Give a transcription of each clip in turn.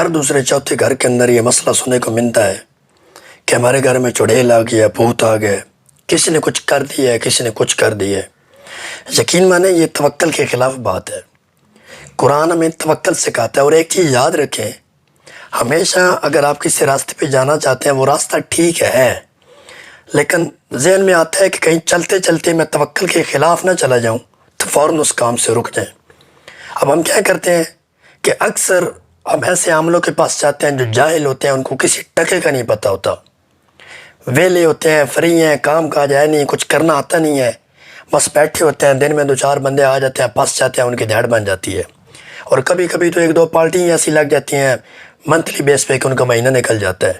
ہر دوسرے چوتھے گھر کے اندر یہ مسئلہ سننے کو ملتا ہے کہ ہمارے گھر میں چڑیل آ گیا، بھوت آ گئے، کسی نے کچھ کر دیا ہے، کسی نے کچھ کر دیا ہے۔ یقین مانیں یہ توکل کے خلاف بات ہے۔ قرآن ہمیں توکل سکھاتا ہے۔ اور ایک چیز یاد رکھیں، ہمیشہ اگر آپ کسی راستے پہ جانا چاہتے ہیں وہ راستہ ٹھیک ہے، لیکن ذہن میں آتا ہے کہ کہیں چلتے چلتے میں توکل کے خلاف نہ چلا جاؤں تو فوراً اس کام سے رک جائیں۔ اب ہم کیا کرتے ہیں کہ اکثر ہم ایسے عاملوں کے پاس جاتے ہیں جو جاہل ہوتے ہیں، ان کو کسی ٹکے کا نہیں پتہ ہوتا، ویلے ہوتے ہیں، فری ہیں، کام کاج ہے نہیں، کچھ کرنا آتا نہیں ہے، بس بیٹھے ہوتے ہیں، دن میں 2-4 بندے آ جاتے ہیں، پھنس جاتے ہیں، ان کی دھیڑ بن جاتی ہے۔ اور کبھی کبھی تو 1-2 پارٹی ایسی لگ جاتی ہیں منتھلی بیس پہ کہ ان کا مہینہ نکل جاتا ہے۔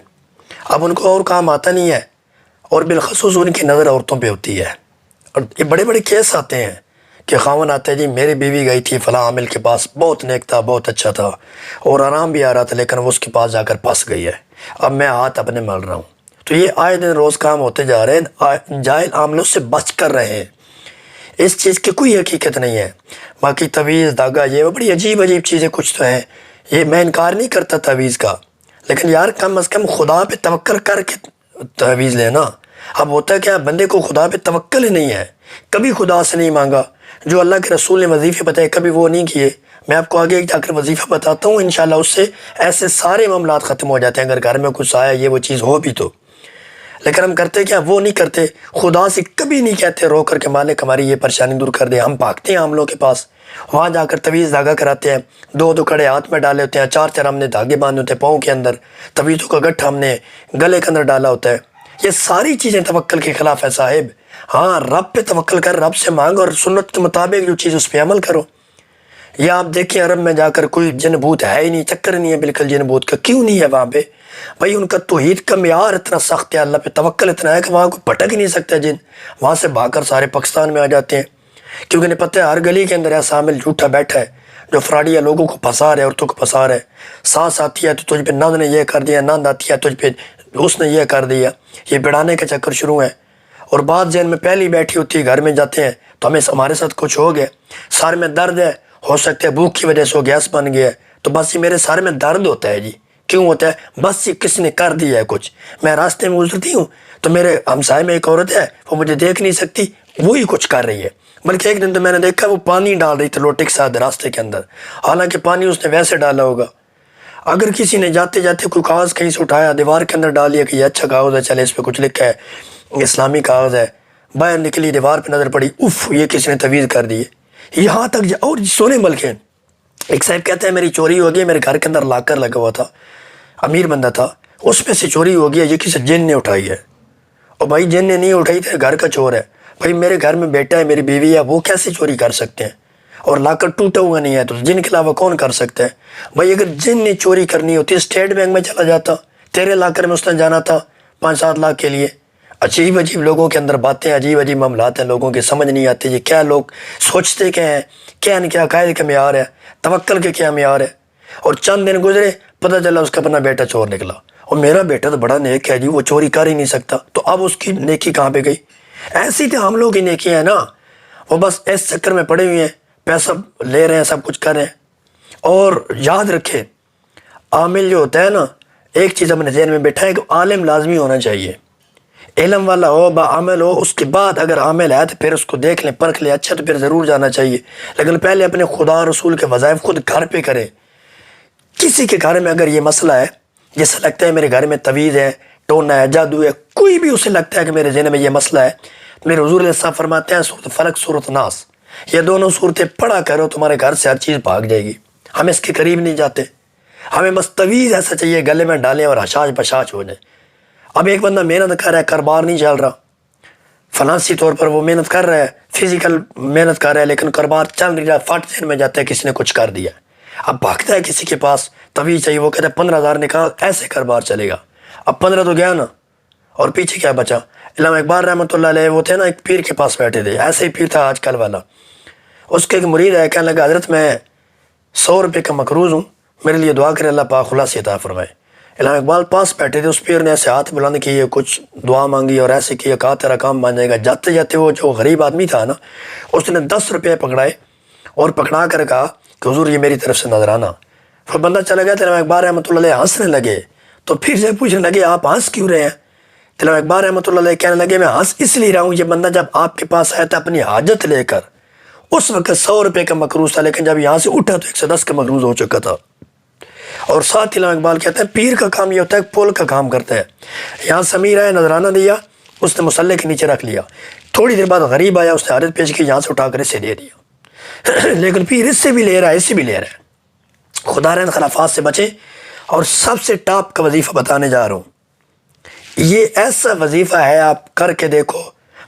اب ان کو اور کام آتا نہیں ہے، اور بالخصوص ان کی نظر عورتوں پہ ہوتی ہے۔ اور یہ بڑے بڑے کیس آتے ہیں کہ خاوند آتے ہیں، جی میری بیوی گئی تھی فلاں عامل کے پاس، بہت نیک تھا، بہت اچھا تھا، اور آرام بھی آ رہا تھا، لیکن وہ اس کے پاس جا کر پھنس گئی ہے، اب میں ہاتھ اپنے مل رہا ہوں۔ تو یہ آئے دن روز کام ہوتے جا رہے ہیں، جاہل عاملوں سے بچ کر رہے ہیں۔ اس چیز کی کوئی حقیقت نہیں ہے۔ باقی تعویذ دھاگا یہ بڑی عجیب عجیب چیزیں کچھ تو ہیں، یہ میں انکار نہیں کرتا تعویذ کا، لیکن یار کم از کم خدا پہ توکل کر کے تعویذ لینا۔ اب ہوتا ہے کیا، بندے کو خدا پہ توکل ہی نہیں ہے، کبھی خدا سے نہیں مانگا، جو اللہ کے رسول نے وظیفے بتائے کبھی وہ نہیں کیے۔ میں آپ کو آگے جا کر وظیفہ بتاتا ہوں، انشاءاللہ اس سے ایسے سارے معاملات ختم ہو جاتے ہیں، اگر گھر میں کچھ آیا یہ وہ چیز ہو بھی تو۔ لیکن ہم کرتے کیا، وہ نہیں کرتے، خدا سے کبھی نہیں کہتے رو کر کے مالک ہماری یہ پریشانی دور کر دے۔ ہم بھاگتے ہیں عاملوں کے پاس، وہاں جا کر تعویذ دھاگا کراتے ہیں، 2 کڑے ہاتھ میں ڈالے ہوتے ہیں، 4 ہم نے دھاگے باندھے ہوتے ہیں پاؤں کے اندر، تعویذوں کا گٹھا ہم نے گلے کے اندر ڈالا ہوتا ہے۔ یہ ساری چیزیں توکل کے خلاف ہے صاحب۔ ہاں رب پہ توکل کر، رب سے مانگ، اور سنت کے مطابق جو چیز اس پہ عمل کرو۔ یا آپ دیکھیں عرب میں جا کر کوئی جن بھوت ہے ہی نہیں، چکر نہیں ہے بالکل جن بھوت کا، کیوں نہیں ہے وہاں پہ؟ بھائی ان کا توحید کا معیار اتنا سخت ہے، اللہ پہ توکل اتنا ہے کہ وہاں کوئی پٹک ہی نہیں سکتا جن، وہاں سے بھاگ کر سارے پاکستان میں آ جاتے ہیں، کیونکہ انہیں پتہ ہے ہر گلی کے اندر ایسا عامل جھوٹا بیٹھا ہے جو فراڈیا لوگوں کو پھنسا رہا ہے، عورتوں کو پھنسا رہا ہے۔ سانس آتی ہے تو تجھ پہ نند نے یہ کر دیا، نند آتی ہے تجھ پہ اس نے یہ کر دیا، یہ بڑھانے کا چکر شروع ہے۔ اور بات ذہن میں پہلی بیٹھی ہوتی ہے، گھر میں جاتے ہیں تو ہمارے ساتھ کچھ ہو گیا، سر میں درد ہے، ہو سکتا ہے بھوک کی وجہ سے وہ گیس بن گیا ہے، تو بس یہ میرے سر میں درد ہوتا ہے جی، کیوں ہوتا ہے؟ بس یہ کسی نے کر دیا ہے کچھ، میں راستے میں گزرتی ہوں تو میرے ہمسائے میں ایک عورت ہے، وہ مجھے دیکھ نہیں سکتی، وہی کچھ کر رہی ہے۔ بلکہ ایک دن تو میں نے دیکھا وہ پانی ڈال رہی تھی لوٹے کے ساتھ راستے کے اندر، حالانکہ پانی اس نے ویسے ڈالا ہوگا۔ اگر کسی نے جاتے جاتے کوئی کاغذ کہیں سے اٹھایا، دیوار کے اندر ڈال لیا کہ یہ اچھا کاغذ ہے، چلے اس پہ کچھ لکھا ہے، اسلامی کاغذ ہے، باہر نکلی دیوار پہ نظر پڑی، اف یہ کسی نے تعویذ کر دی ہے، یہاں تک اور سونے بلکہ ایک صاحب کہتے ہیں میری چوری ہو گئی، میرے گھر کے اندر لاکر لگا ہوا تھا، امیر بندہ تھا، اس میں سے چوری ہو گیا، یہ کسی جن نے اٹھائی ہے۔ اور بھائی جن نے نہیں اٹھائی، تیرے گھر کا چور ہے، بھائی میرے گھر میں بیٹا ہے، میری بیوی ہے، وہ کیسے چوری کر سکتے ہیں؟ اور لاکر ٹوٹا ہوا نہیں ہے تو جن کے علاوہ کون کر سکتا ہے؟ بھائی اگر جن نے چوری کرنی ہوتی اسٹیٹ بینک میں چلا جاتا، تیرے لاکر میں اس نے جانا تھا 5-7 لاکھ کے لیے۔ عجیب عجیب لوگوں کے اندر باتیں، عجیب عجیب معاملات ہیں، لوگوں کے سمجھ نہیں آتے یہ کیا لوگ سوچتے کیا ہیں، کیا ان کے عقائد کا معیار ہے، توکل کے کیا معیار ہے۔ اور چند دن گزرے پتہ چلا اس کا اپنا بیٹا چور نکلا، اور میرا بیٹا تو بڑا نیک ہے جی، وہ چوری کر ہی نہیں سکتا، تو اب اس کی نیکی کہاں پہ گئی؟ ایسی تو ہم لوگ کی نیکی ہے نا، وہ بس اس چکر میں پڑے ہوئے ہیں، پیسہ لے رہے ہیں، سب کچھ کر رہے ہیں۔ اور یاد رکھیں عامل جو ہوتا ہے نا، ایک چیز اپنے ذہن میں بیٹھا ہے کہ عالم لازمی ہونا چاہیے، علم والا ہو، بعمل ہو، اس کے بعد اگر عامل ہے تو پھر اس کو دیکھ لیں، پرکھ لیں، اچھا تو پھر ضرور جانا چاہیے، لیکن پہلے اپنے خدا رسول کے وظائف خود گھر پہ کریں۔ کسی کے گھر میں اگر یہ مسئلہ ہے، جیسے لگتا ہے میرے گھر میں تعویذ ہے، ٹونا ہے، جادو ہے، کوئی بھی اسے لگتا ہے کہ میرے ذہن میں یہ مسئلہ ہے، میرے حضور علیہ السلام فرماتے ہیں سورۃ فلق سورۃ ناس، یہ دونوں صورتیں پڑھا کرو، تمہارے گھر سے ہر چیز بھاگ جائے گی۔ ہم اس کے قریب نہیں جاتے، ہمیں بس تعویذ ایسا چاہیے گلے میں ڈالیں اور حشاش بشاش ہو جائے۔ اب ایک بندہ محنت کر رہا ہے، کاروبار نہیں چل رہا، فنانسی طور پر وہ محنت کر رہا ہے، فزیکل محنت کر رہا ہے، لیکن کاروبار چل نہیں رہا، فٹ ذہن میں جاتا ہے کسی نے کچھ کر دیا، اب بھاگتا ہے کسی کے پاس تعویذ چاہیے، وہ کہتا ہے 15,000 نکال، ایسے کاروبار چلے گا۔ اب 15 تو گیا نا، اور پیچھے کیا بچا؟ علامہ اقبال رحمۃ اللہ علیہ وہ تھے نا، ایک پیر کے پاس بیٹھے تھے، ایسے ہی پیر تھا آج کل والا، اس کے ایک مرید ہے، کہنے لگا حضرت میں 100 روپے کا مقروض ہوں، میرے لیے دعا کرے، اللہ پاک خلاص عطا فرمائے۔ علامہ اقبال پاس بیٹھے تھے، اس پیر نے ایسے ہاتھ بلند کیے، کچھ دعا مانگی اور ایسے کیا، کہا تیرا کام بن جائے گا۔ جاتے جاتے وہ جو غریب آدمی تھا نا، اس نے 10 روپے پکڑائے اور پکڑا کر کہا کہ حضور یہ میری طرف سے نظرانہ۔ پھر بندہ چلا گیا، امام اقبال رحمۃ اللہ علیہ ہنسنے لگے، تو پھر سے پوچھنے لگے آپ ہنس کیوں رہے ہیں؟ امام اقبال رحمۃ اللہ علیہ کہنے لگے میں ہنس اس لیے رہا ہوں، یہ بندہ جب آپ کے پاس آیا تھا اپنی حاجت لے کر، اس وقت 100 روپے کا مقروض تھا، لیکن جب یہاں سے اٹھا تو 110 کا مقروض ہو چکا تھا۔ اور ساتھ علامہ اقبال کہتے ہیں پیر کا کام یہ ہوتا ہے پول کا کام کرتا ہے۔ یہاں سمیر آیا، نذرانہ دیا، اس نے مصلے کے نیچے رکھ لیا، تھوڑی دیر بعد غریب آیا، اس نے عرض پیش کی، یہاں سے اٹھا کر اسے دے دیا۔ لیکن پیر اس سے بھی لے رہا ہے، اس سے بھی لے رہا ہے۔ خدا رحم خلافات سے بچے۔ اور سب سے ٹاپ کا وظیفہ بتانے جا رہا ہوں، یہ ایسا وظیفہ ہے آپ کر کے دیکھو،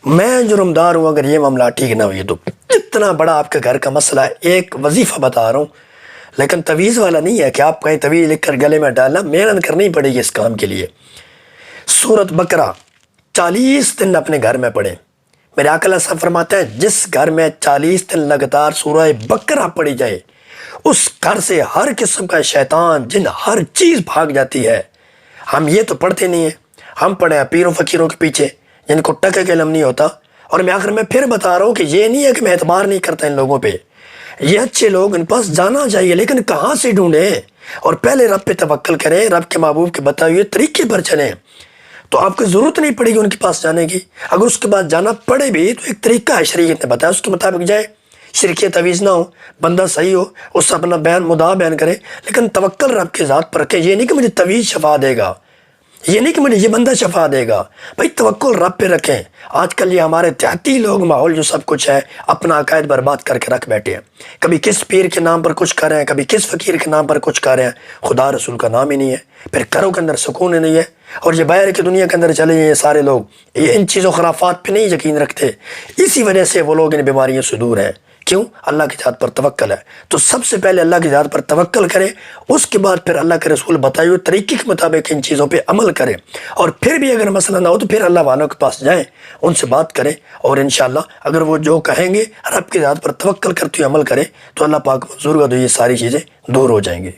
میں جرمدار ہوں اگر یہ معاملہ ٹھیک نہ ہوئی تو۔ اتنا بڑا آپ کے گھر کا مسئلہ ہے، ایک وظیفہ بتا رہا ہوں، لیکن تویز والا نہیں ہے کہ آپ کہیں تویز لکھ کر گلے میں ڈالنا، محنت کرنی پڑے گی اس کام کے لیے۔ سورۃ بقرہ 40 دن اپنے گھر میں پڑھیں۔ میرے آقا علیہ السلام فرماتے ہیں جس گھر میں 40 دن لگاتار سورہ بقرہ پڑھی جائے، اس گھر سے ہر قسم کا شیطان، جن، ہر چیز بھاگ جاتی ہے۔ ہم یہ تو پڑھتے نہیں ہیں، ہم پڑھے ہیں پیروں فقیروں کے پیچھے جن کو ٹکے کے علم نہیں ہوتا۔ اور میں آخر میں پھر بتا رہا ہوں کہ یہ نہیں ہے کہ میں اعتبار نہیں کرتا ان لوگوں پہ، یہ اچھے لوگ، ان پاس جانا چاہیے، لیکن کہاں سے ڈھونڈیں؟ اور پہلے رب پہ توکل کریں، رب کے محبوب کے بتائے ہوئے طریقے پر چلیں، تو آپ کو ضرورت نہیں پڑے گی ان کے پاس جانے کی۔ اگر اس کے بعد جانا پڑے بھی تو ایک طریقہ ہے، شریعت نے بتایا، اس کے مطابق جائے، شرکی تویز نہ ہو، بندہ صحیح ہو، اس سے اپنا مدعا بیان کرے، لیکن توکل رب کے ذات پر رکھے۔ یہ نہیں کہ مجھے تویز شفا دے گا، یہ نہیں کہ مجھے یہ بندہ شفا دے گا، بھائی توکل رب پہ رکھیں۔ آج کل یہ ہمارے دیہاتی لوگ، ماحول جو سب کچھ ہے، اپنا عقائد برباد کر کے رکھ بیٹھے ہیں، کبھی کس پیر کے نام پر کچھ کر رہے ہیں، کبھی کس فقیر کے نام پر کچھ کر رہے ہیں، خدا رسول کا نام ہی نہیں ہے، پھر گھروں کے اندر سکون نہیں ہے۔ اور یہ باہر کی دنیا کے اندر چلے ہیں یہ سارے لوگ، یہ ان چیزوں خرافات پہ نہیں یقین رکھتے، اسی وجہ سے وہ لوگ ان بیماریوں سے دور ہیں۔ کیوں؟ اللہ کی ذات پر توکل ہے۔ تو سب سے پہلے اللہ کی ذات پر توکل کریں، اس کے بعد پھر اللہ کے رسول بتائے ہوئے طریقے کے مطابق ان چیزوں پہ عمل کریں، اور پھر بھی اگر مسئلہ نہ ہو تو پھر اللہ والوں کے پاس جائیں، ان سے بات کریں، اور انشاءاللہ اگر وہ جو کہیں گے رب کی ذات پر توکل کرتے ہوئے عمل کریں تو اللہ پاک منظور کا تو یہ ساری چیزیں دور ہو جائیں گی۔